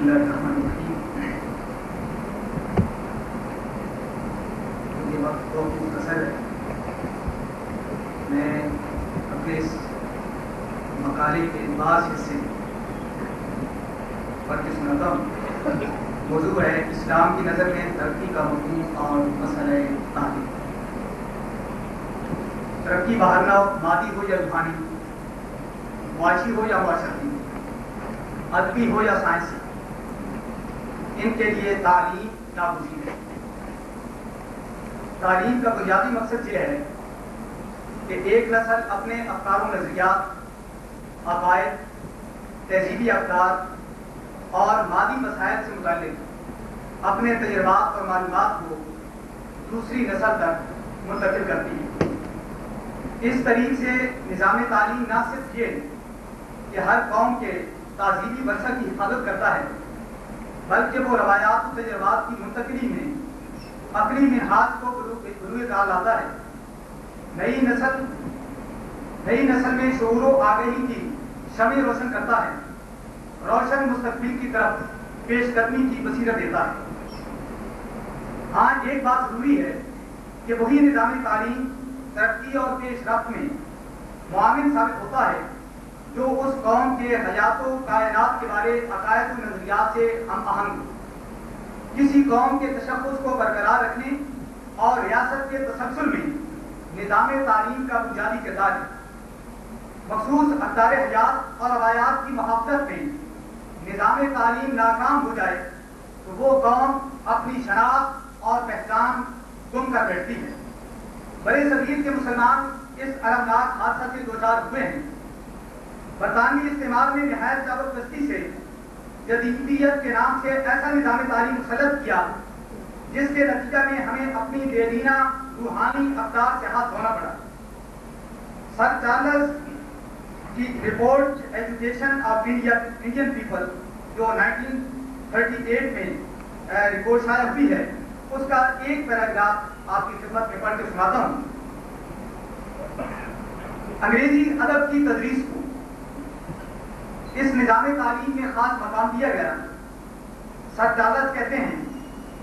اللہ الرحمن الرحیم. کیونکہ وقت بہت مختصر ہے، میں اپنے اس مقالے کے بعض حصے پڑھ کے سناتا ہوں. موضوع ہے اسلام کی نظر میں ترقی کا مفہوم اور مسئلہ تعلیم. ترقی باہر نہ ہو، مادی ہو یا روحانی، معاشی ہو یا معاشرتی، ادبی ہو یا سائنسی، ان کے لیے تعلیم ناگزیر ہے. تعلیم کا بنیادی مقصد یہ ہے کہ ایک نسل اپنے افکار و نظریات، عقائد، تہذیبی افکار اور مادی مسائل سے متعلق اپنے تجربات اور معلومات کو دوسری نسل تک منتقل کرتی ہے. اس طریق سے نظام تعلیم نہ صرف یہ کہ ہر قوم کے تہذیبی ورثہ کی حفاظت کرتا ہے، بلکہ وہ روایات و تجربات کی منتقلی میں عقلی منہاج کو بروئے کار لاتا ہے. نئی نسل میں شعور و آگہی کی شمع روشن کرتا ہے، روشن مستقبل کی طرف پیش قدمی کی بصیرت دیتا ہے. ہاں، ایک بات ضروری ہے کہ وہی نظام تعلیم ترقی اور پیش رفت میں معاون ثابت ہوتا ہے جو اس قوم کے حیات و کائنات کے بارے عقائد و نظریات سے ہم آہنگ ہو. کسی قوم کے تشخص کو برقرار رکھنے اور ریاست کے تسلسل میں نظام تعلیم کا بنیادی کردار ہے. مخصوص اقدار حیات اور روایات کی محافظت میں نظام تعلیم ناکام ہو جائے تو وہ قوم اپنی شناخت اور پہچان گم کر بیٹھتی ہے. برے صغیر کے مسلمان اس المناک حادثہ سے دوچار ہوئے ہیں. برطانوی استعمار نے نہایت زبردستی سے جدیدیت کے نام سے ایسا نظام تعلیم مسلط کیا جس کے نتیجہ میں ہمیں اپنی دیرینہ روحانی اقدار سے ہاتھ دھونا پڑا. سر چارلس کی report education of Indian people جو 1938 میں رپورٹ شائع ہوئی ہے، اس کا ایک پیراگراف آپ کی خدمت میں پڑھ کے سناتا ہوں. انگریزی ادب کی تدریس کو اس نظام تعلیم میں خاص مقام دیا گیا. سر چارلس کہتے ہیں،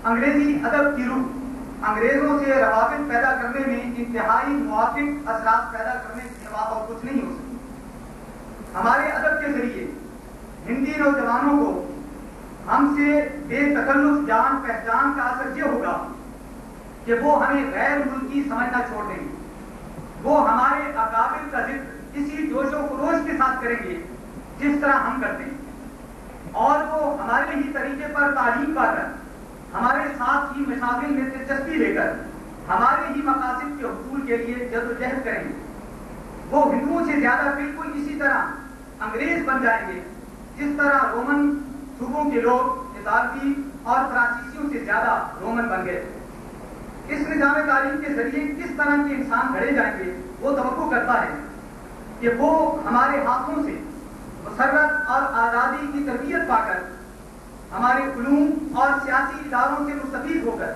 انگریزی ادب کی روح انگریزوں سے روابط پیدا کرنے میں انتہائی موافق اثرات پیدا کرنے کے سوا اور کچھ نہیں ہو سکتی. ہمارے ادب کے ذریعے ہندی نوجوانوں کو ہم سے بے تکلف جان پہچان کا اثر یہ ہوگا کہ وہ ہمیں غیر ملکی سمجھنا چھوڑ دیں گے. وہ ہمارے اکابر کا ذکر اسی جوش و خروش کے ساتھ کریں گے جس طرح ہم کرتے ہیں، اور وہ ہمارے ہی طریقے پر تعلیم پا کر ہمارے ساتھ ہی مشاغل میں دلچسپی لے کر ہمارے ہی مقاصد کے حصول کے لیے جدوجہد کریں گے. وہ ہندوؤں سے زیادہ بالکل اسی طرح انگریز بن جائیں گے جس طرح رومن صوبوں کے لوگ اطالوی اور فرانسیسیوں سے زیادہ رومن بن گئے. اس نظام تعلیم کے ذریعے کس طرح کے انسان گھڑے جائیں گے، وہ توقع کرتا ہے کہ وہ ہمارے ہاتھوں سے مسرت اور آزادی کی تربیت پا کر ہمارے علوم اور سیاسی اداروں سے مستفید ہو کر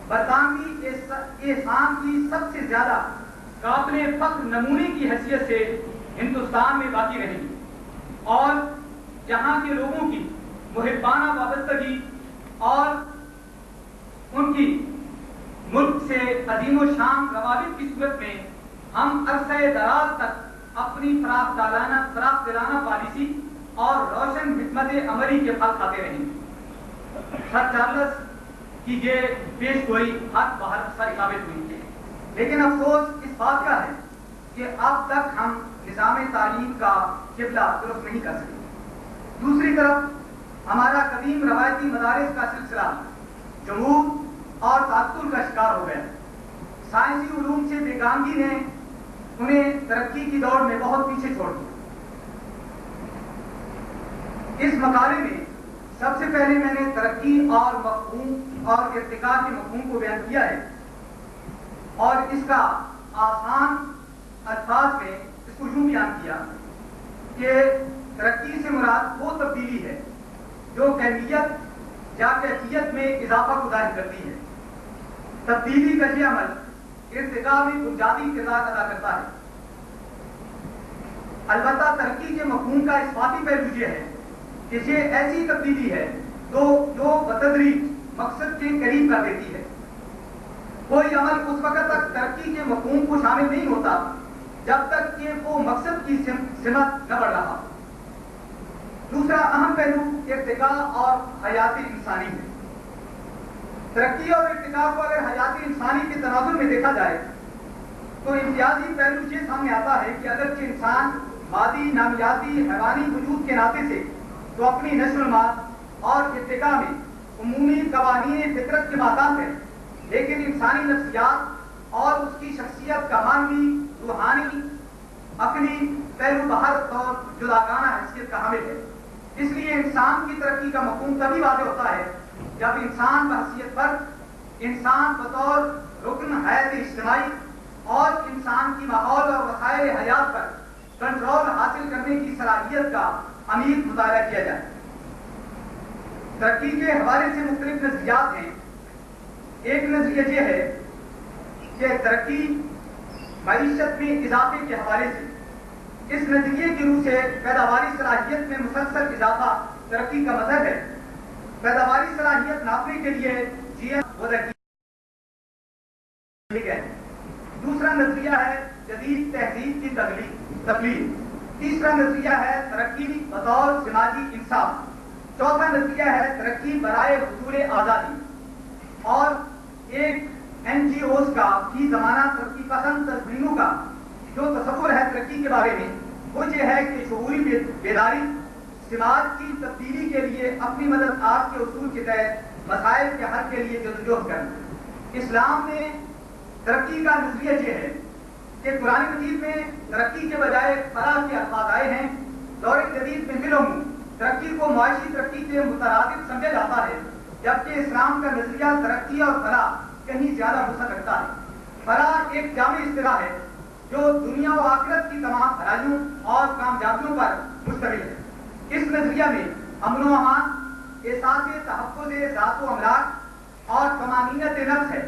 برطانوی احسان کی سب سے زیادہ قابل فخر نمونے کی حیثیت سے ہندوستان میں باقی رہیں گی، اور جہاں کے لوگوں کی محبانہ وابستگی اور ان کی ملک سے عظیم و شان روابط کی صورت میں ہم عرصہ دراز تک اپنی فراخ دلانہ پالیسی اور روشن حکمت عملی کے پھل کھاتے رہیں گے. سر چارلس کی یہ پیش گوئی حق بہت ساری ثابت ہوئی ہے، لیکن افسوس اس بات کا ہے کہ اب تک ہم نظام تعلیم کا قبلہ درست نہیں کر سکے. دوسری طرف ہمارا قدیم روایتی مدارس کا سلسلہ جمود اور تعطل کا شکار ہو گیا. سائنسی علوم سے بیگانگی نے انہیں ترقی کی دوڑ میں بہت پیچھے چھوڑ دیا. اس مقالے میں سب سے پہلے میں نے ترقی اور مفہوم اور ارتقاء کے مفہوم کو بیان کیا ہے، اور اس کا آسان الفاظ میں اس کو یوں بیان کیا کہ ترقی سے مراد وہ تبدیلی ہے جو کیفیت یا کیفیت میں اضافہ کو ظاہر کرتی ہے. تبدیلی کا یہ عمل ارتقاء میں بنیادی کردار ادا کرتا ہے. البتہ ترقی کے مفہوم کا اثباتی پہلو یہ ہے کہ یہ ایسی تبدیلی ہے جو بتدریج مقصد کے قریب کر دیتی ہے۔ کوئی عمل اس وقت تک ترقی کے مفہوم کو شامل نہیں ہوتا جب تک کہ وہ مقصد کی سمت نہ بڑھ رہا۔ دوسرا اہم پہلو ارتقاء اور حیات انسانی ہے۔ ترقی اور ارتقاء کو اگر حیات انسانی کے تناظر میں دیکھا جائے تو امتیازی پہلو یہ سامنے آتا ہے کہ اگرچہ انسان مادی نامیاتی حیوانی وجود کے ناطے سے تو اپنی نشو و نما اور ارتقاء میں عمومی قوانین فطرت کے محتاط ہے، لیکن انسانی نفسیات اور اس کی شخصیت کا معنوی، روحانی، عقلی پہلو بہر اور جداگانہ حیثیت کا حامل ہے۔ اس لیے انسان کی ترقی کا مفہوم تبھی واضح ہوتا ہے جب انسان بحیثیت فرد، انسان بطور رکن حیات اجتماعی اور انسان کی ماحول اور وسائل حیات پر کنٹرول حاصل کرنے کی صلاحیت کا عمیق مطالعہ کیا جائے۔ ترقی کے حوالے سے مختلف نظریات ہیں۔ ایک نظریہ یہ ہے کہ ترقی معیشت میں اضافے کے حوالے سے، اس نظریے کی روح سے پیداواری صلاحیت میں مسلسل اضافہ ترقی کا مظہر ہے۔ پیداواری صلاحیت ناپنے کے لیے ٹھیک ہے۔ دوسرا نظریہ ہے جدید تہذیب کی تبلیغ۔ تیسرا نظریہ ہے ترقی بطور سماجی انصاف۔ چوتھا نظریہ ہے ترقی برائے حصول آزادی۔ اور ایک NGOs کا فی زمانہ ترقی پسند تنظیموں کا جو تصور ہے ترقی کے بارے میں وہ یہ ہے کہ شعوری بیداری سماج کی تبدیلی کے لیے اپنی مدد آپ کے اصول کے تحت مسائل کے حل کے لیے جدوجہد کرنا۔ اسلام میں ترقی کا نظریہ یہ ہے کہ قرآن مجید میں ترقی کے بجائے فلاح کے الفاظ آئے ہیں۔ دور جدید میں بالعموم ترقی کو معاشی ترقی کے مترادف سمجھا جاتا ہے، جبکہ اسلام کا نظریہ ترقی اور فلاح کہیں زیادہ وسعت رکھتا ہے۔ فلاح ایک جامع اصطلاح ہے جو دنیا و آخرت کی تمام بھلائیوں اور کامیابیوں پر مشتمل ہے۔ اس نظریہ میں امن و امان، احساس تحفظ ذات و املاک اور طمانینت نفس ہے۔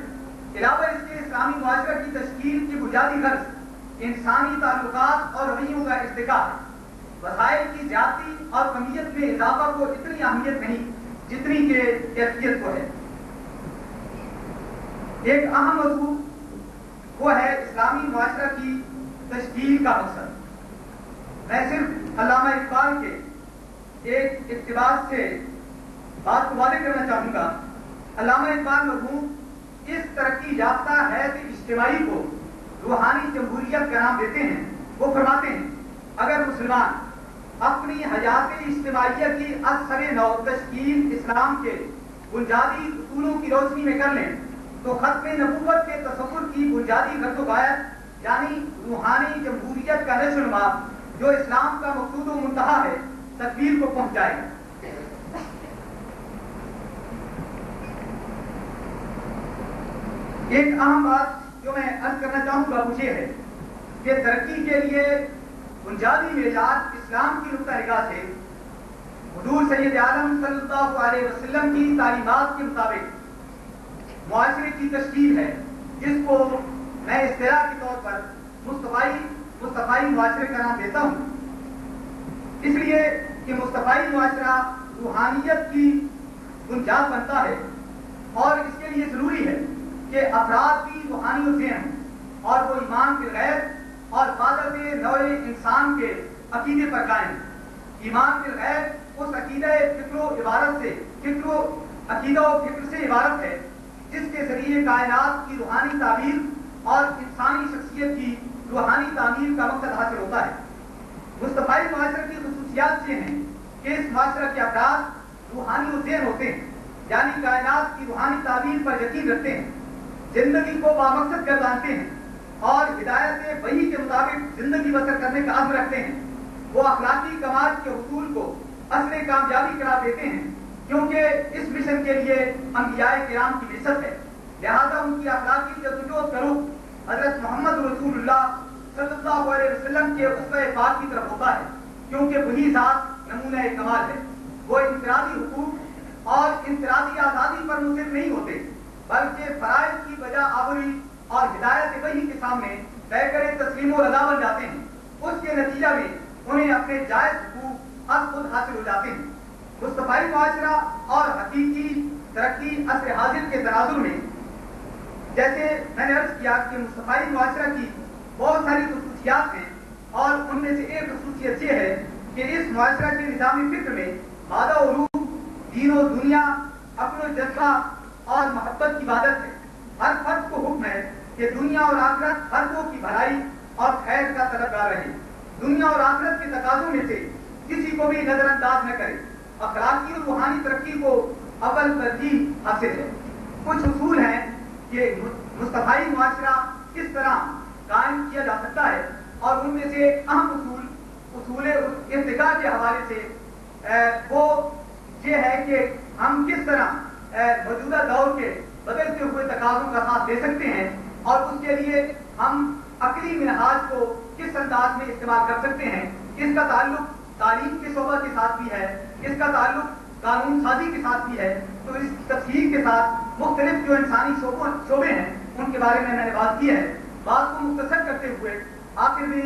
علاوہ اس کے اسلامی معاشرہ کی تشکیل کی بنیادی غرض انسانی تعلقات اور رویوں کا ارتقاء ہے۔ وسائل کی زیادتی اور کمیت میں اضافہ کو اتنی اہمیت نہیں جتنی کہ کیفیت کو ہے۔ ایک اہم موضوع وہ ہے اسلامی معاشرہ کی تشکیل کا مقصد۔ میں صرف علامہ اقبال کے ایک اقتباس سے بات کو واضح کرنا چاہوں گا۔ علامہ اقبال مرحوم اس ترقی یافتہ حیات اجتماعی کو روحانی جمہوریت کا نام دیتے ہیں۔ وہ فرماتے ہیں اگر مسلمان اپنی حیات اجتماعیہ کی از نو تشکیل اسلام کے بنیادی اصولوں کی روشنی میں کر لیں تو ختم نبوت کے تصور کی بنیادی غرض و غایت یعنی روحانی جمہوریت کا نشو و نما جو اسلام کا مقصود و منتہا ہے تکمیل کو پہنچ جائے گا۔ ایک اہم بات جو میں عرض کرنا چاہوں گا وہ یہ ہے کہ ترقی کے لیے بنیادی معیار اسلام کی نقطہ نگاہ سے حضور سید عالم صلی اللہ علیہ وسلم کی تعلیمات کے مطابق معاشرے کی تشکیل ہے، جس کو میں اصطلاح کے طور پر مصطفائی معاشرے کا نام دیتا ہوں، اس لیے کہ مصطفائی معاشرہ روحانیت کی بنیاد بنتا ہے اور اس کے لیے ضروری ہے کہ افراد کی روحانی و ذہن اور وہ ایمان بالغیب اور حفاظت نوع انسان کے عقیدے پر قائم۔ ایمان بالغیب اس عقیدہ فکر و فکر سے عبارت ہے جس کے ذریعے کائنات کی روحانی تعبیر اور انسانی شخصیت کی روحانی تعمیر کا مقصد حاصل ہوتا ہے۔ مصطفائی معاشرے کی خصوصیات یہ ہیں کہ اس معاشرہ کے افراد روحانی و ذہن ہوتے ہیں، یعنی کائنات کی روحانی تعبیر پر یقین رکھتے ہیں، زندگی کو بامقصد گردانتے ہیں اور ہدایت وحی کے مطابق زندگی بسر کرنے کا عزم رکھتے ہیں۔ وہ اخلاقی کمال کے حصول کو اصل کامیابی قرار دیتے ہیں کیونکہ اس مشن کے لیے انبیاء کرام کی بعثت ہے، لہذا ان کی اخلاقی جدوجہد کا رخ حضرت محمد رسول اللہ صلی اللہ علیہ وسلم کے اسوہ پاک کی طرف ہوتا ہے کیونکہ وہی ذات نمونہ کمال ہے۔ وہ انفرادی حقوق اور انفرادی آزادی پر مصر نہیں ہوتے بلکہ فرائض کی بجا آوری اور ہدایت وحی کے سامنے پیکر تسلیم و رضا بن جاتے ہیں۔ اس کے نتیجہ میں انہیں اپنے جائز حقوق از خود حاصل ہو جاتے ہیں۔ مصطفی معاشرہ اور حقیقی ترقی عصر حاضر کے تناظر میں، جیسے میں نے عرض کیا کہ مصطفی معاشرہ کی بہت ساری خصوصیات ہیں، اور ان میں سے ایک خصوصیت یہ ہے کہ اس معاشرہ کے نظام فکر میں مادہ و روح، دین و دنیا، عقل و جذبہ اور محبت کی عبادت ہے۔ ہر فرد کو حکم ہے کہ دنیا اور آخرت فرقوں کی بھلائی اور خیر کا طلبگار رہے، دنیا اور آخرت کے تقاضوں میں سے کسی کو بھی نظر انداز نہ کرے، اخلاقی اور روحانی ترقی کو اول ترجیح حاصل ہے۔ کچھ اصول ہیں کہ مصطفی معاشرہ کس طرح قائم کیا جا سکتا ہے، اور ان میں سے اہم اصول ارتقاء کے حوالے سے وہ یہ ہے کہ ہم کس طرح موجودہ دور کے بدلتے ہوئے تقاضوں کا ساتھ دے سکتے ہیں، اور اس کے لیے ہم عقلی منہاج کو کس انداز میں استعمال کر سکتے ہیں۔ اس کا تعلق تعلیم کے شعبہ کے ساتھ بھی ہے، اس کا تعلق قانون سازی کے ساتھ بھی ہے۔ تو اس تفصیل کے ساتھ مختلف جو انسانی شعبے ہیں ان کے بارے میں نے بات کی ہے۔ بات کو مختصر کرتے ہوئے آخر میں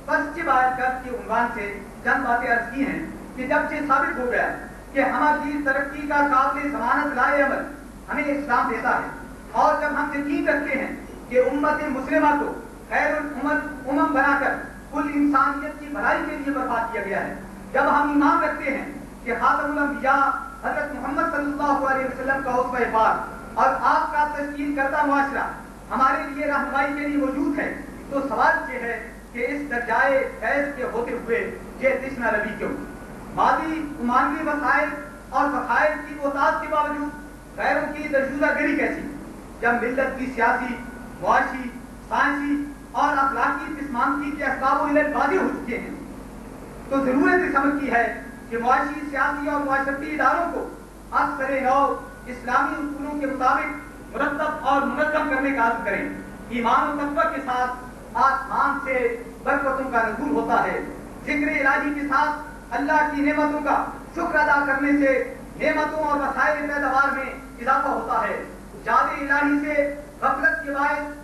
فسٹ آیت کے عنوان سے چند باتیں عرض کی ہیں کہ جب یہ ثابت ہو گیا کہ ہماری ترقی کا قابل ضمانت لائے عمل ہمیں اسلام دیتا ہے، اور جب ہم یقین رکھتے ہیں کہ امت مسلمہ کو خیر الامم بنا کر کل انسانیت کی بھلائی کے لیے برپا کیا گیا ہے، جب ہم ایمان رکھتے ہیں کہ خاتم الانبیاء حضرت محمد صلی اللہ علیہ وسلم کا اسوہ پاک اور آپ کا تشکیل کردہ معاشرہ ہمارے لیے رہنمائی کے لیے موجود ہے، تو سوال یہ ہے کہ اس درجائے فیض کے ہوتے ہوئے یہ تشنہ روی کیوں؟ مادی معنوی وسائل اور ذخائر کی بہتات کے باوجود غیروں کی درجوزہ گری کیسی، جب ملت کی سیاسی، معاشی، سائنسی اور اخلاقی پسماندگی کے اسباب و علت واضح ہو چکے ہیں، تو ضرورت اس عمل کی ہے کہ معاشی، سیاسی اور معاشرتی اداروں کو از سر نو اسلامی اصولوں کے مطابق مرتب اور منظم کرنے کا عزم کریں۔ ایمان و تقوی کے ساتھ آسمان سے برکتوں کا نزول ہوتا ہے، ذکر الہی کے ساتھ اللہ کی نعمتوں کا شکر ادا کرنے سے نعمتوں اور وسائل پیداوار میں اضافہ ہوتا ہے۔ یاد الہی سے غفلت کے باعث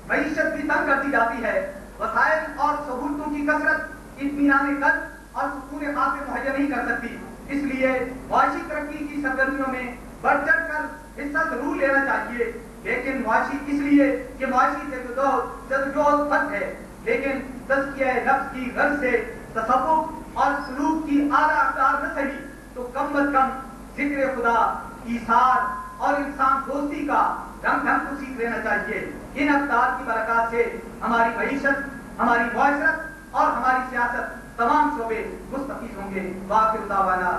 معیشت بھی تنگ کر دی جاتی ہے، وسائل اور سہولتوں کی کثرت اطمینان قلب اور سکون خاطر مہیا نہیں کر سکتی۔ اس لیے معاشی ترقی کی سرگرمیوں میں بڑھ چڑھ کر حصہ ضرور لینا چاہیے، لیکن معاشی اس لیے کہ معاشی جدوجہد فرض ہے، لیکن تزکیہ نفس کی غرض سے تصوف اور سلوک کی اعلیٰ اقدار نہ صحیح تو کم از کم ذکر خدا، ایثار اور انسان دوستی کا ڈھنگ کو سیکھ لینا چاہیے۔ ان اقدار کی برکات سے ہماری معیشت، ہماری معاشرت اور ہماری سیاست تمام شعبے مستفید ہوں گے۔ وآخر دعوانا